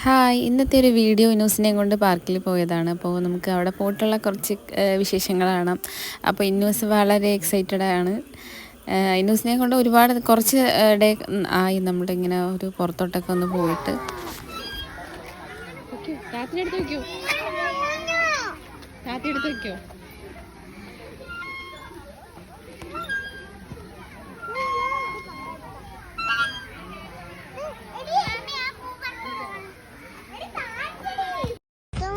Hi, ഇന്നത്തെ ഒരു video ഇന്നൂസിനെയും കൊണ്ട് പാർക്കിൽ പോയതാണ്. അപ്പോൾ നമുക്ക് അവിടെ പോയിട്ടുള്ള കുറച്ച് വിശേഷങ്ങളാണ്. അപ്പോൾ ഇന്നൂസ് വളരെ എക്സൈറ്റഡ് ആണ്. ഇന്നൂസിനെ കൊണ്ട് കുറച്ച് ഡേ ആയി നമ്മളിങ്ങനെ ഒരു പുറത്തോട്ടൊക്കെ ഒന്ന് പോയിട്ട്.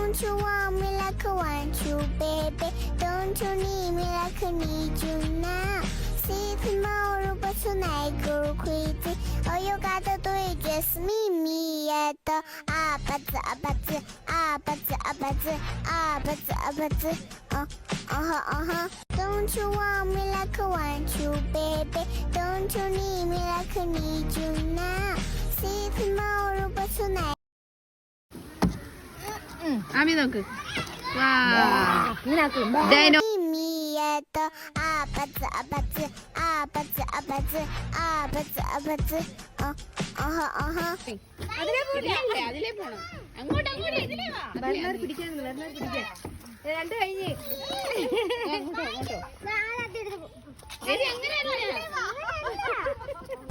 Don't you want me like I want you, baby? Don't you need me like I need you now? See tomorrow, but tonight go crazy. All you gotta do is just meet me at the Don't you want me like I want you, baby? Don't you need me like I need you now? See tomorrow, but tonight. Ami നോക്ക് അതിലേ പോണം. അങ്ങോട്ട് പിടിക്കാൻ രണ്ട് കഴിഞ്ഞ്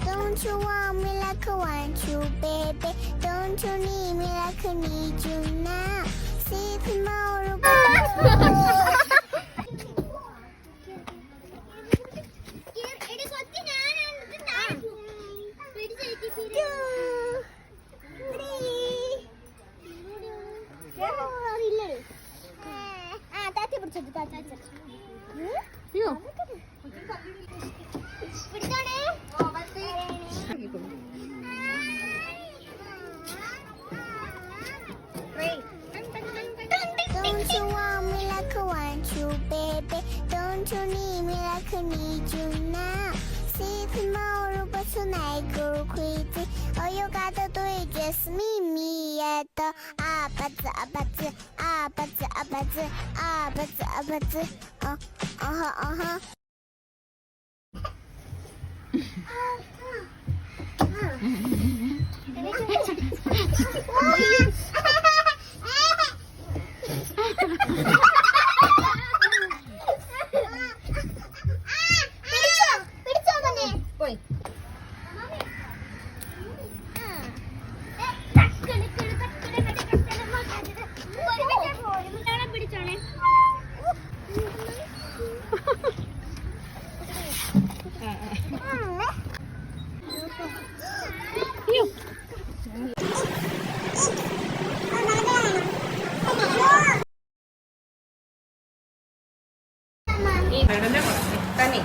Don't you want me like I want you, baby? Don't you need me like I need you now? See tomorrow. Don't you want me like I want you, baby? Don't you need me like I need you now? See tomorrow, but tonight go crazy. All you gotta do is just meet me at the തന്നെ